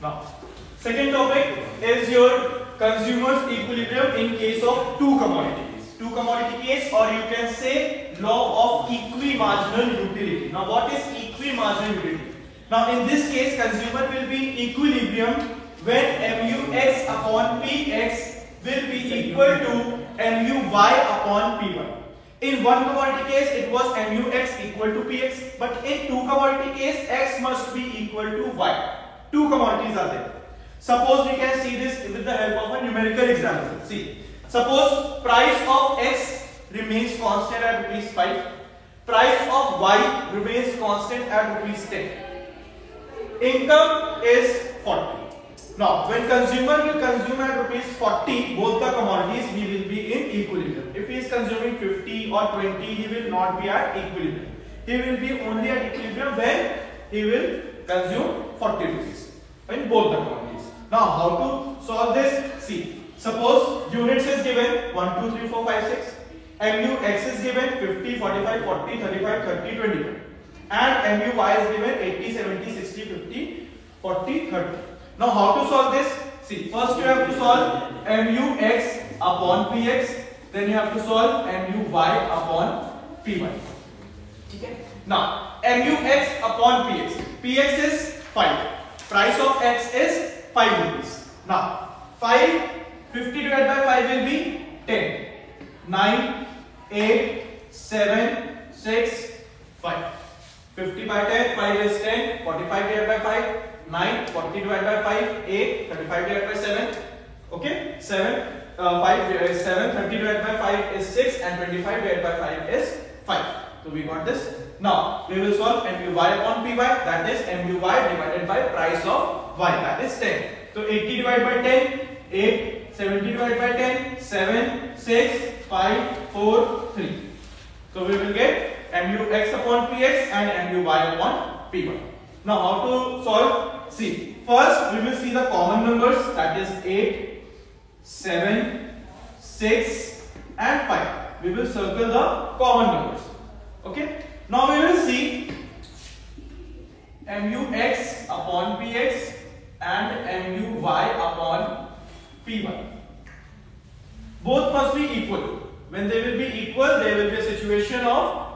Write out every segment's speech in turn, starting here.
Now, second topic is your consumer's equilibrium in case of two commodities. Two commodity case, or you can say law of equimarginal utility. Now, what is equimarginal utility? Now, in this case, consumer will be in equilibrium when MUX upon PX will be equal to MUY upon P1. In one commodity case, it was MUX equal to PX, but in two commodity case, X must be equal to Y. Two commodities are there. Suppose we can see this with the help of a numerical example. See, suppose price of X remains constant at ₹5, price of Y remains constant at ₹10. Income is 40. Now, when consumer will consume at ₹40, both the commodities, he will be in equilibrium. If he is consuming 50 or 20, he will not be at equilibrium. He will be only at equilibrium when he will consume 40 rupees in both the commodities. Now, how to solve this? See, suppose units is given 1, 2, 3, 4, 5, 6. MUX is given 50, 45, 40, 35, 30, 25. And MUY is given 80, 70, 60, 50, 40, 30. Now, how to solve this? See, first you have to solve MUX upon PX. Then you have to solve MUY upon P1. Okay? Now, MUX upon PX. PX is 5. Price of X is 5 rupees. Now, 50 divided by 5 will be 10. 9, 8, 7, 6, 5. 50 by 10, 5 is 10. 45 divided by 5, 9. 40 divided by 5, 8. 35 divided by 7. Okay? 5 is 7. 30 divided by 5 is 6. And 25 divided by 5 is 5. So, we got this. Now, we will solve MUY upon PY, that is MUY divided by price of Y, that is 10. So, 80 divided by 10, 8, 70 divided by 10, 7, 6, 5, 4, 3. So, we will get MUX upon PX and MUY upon P1. Now, how to solve? See, first we will see the common numbers, that is 8, 7, 6 and 5. We will circle the common numbers. Okay? Now we will see MUX upon PX and MUY upon P1. Both must be equal. When they will be equal, there will be a situation of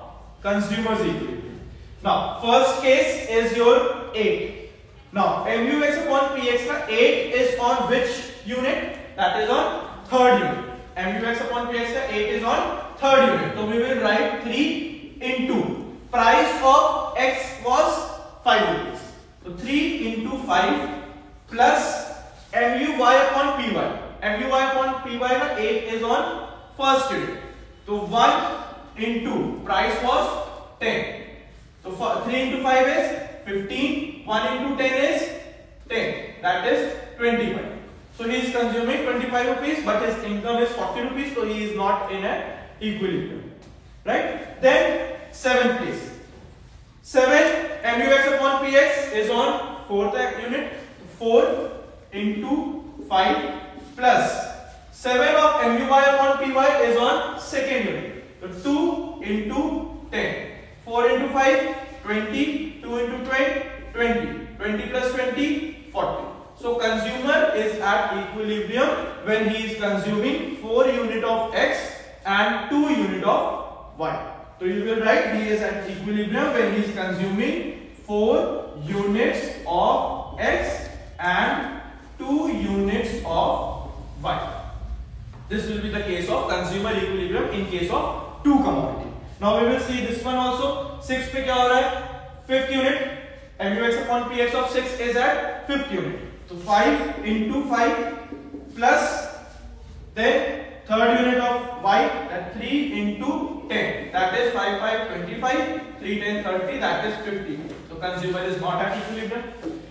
consumer's equilibrium. Now, first case is your 8. Now, MUX upon PX, 8 is on which unit? That is on third unit. MUX upon PX, 8 is on third unit. So we will write 3 into price of X was 5 rupees. So 3 into 5 plus MUY upon PY. MUY upon PY, 8 is on first unit. So 1 into price was 10. So 3 into 5 is 15. 1 into 10 is 10. That is 25. So he is consuming 25 rupees, but his income is 40 rupees. So he is not in an equilibrium. Right? Then 7th case. 7 MUX upon PX is on 4th unit. 4 into 5 plus 7 of MUY upon PY is on 2nd unit. So 2 into 10. 4 into 5, 20. 2 into 20, 20. 20 plus 20, 40. So consumer is at equilibrium when he is consuming 4 unit of X and 2 unit of Y. So you will write he is at equilibrium when he is consuming 4 units of X and 2 units of Y. This will be the case of consumer equilibrium in case of two commodity. Now we will see this one also. 6 पे क्या हो रहा है? 5th unit. MUX upon PX of 6 is at 5th unit. So 5 into 5 plus then third unit of Y, that 3 into 10, that is 5, 5, 25, 3, 10, 30, that is 50. So consumer is not at equilibrium.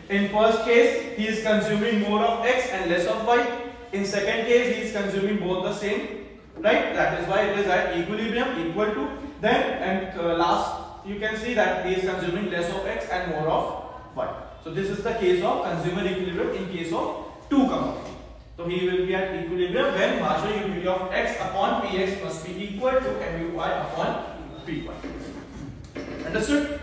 In first case, he is consuming more of X and less of Y. In second case, he is consuming both the same, right? That is why it is at equilibrium, equal to. Then and last, you can see that he is consuming less of X and more of Y. So this is the case of consumer equilibrium in case of two commodities. So he will be at equilibrium when marginal utility of X upon Px must be equal to MUY upon Py. Understood?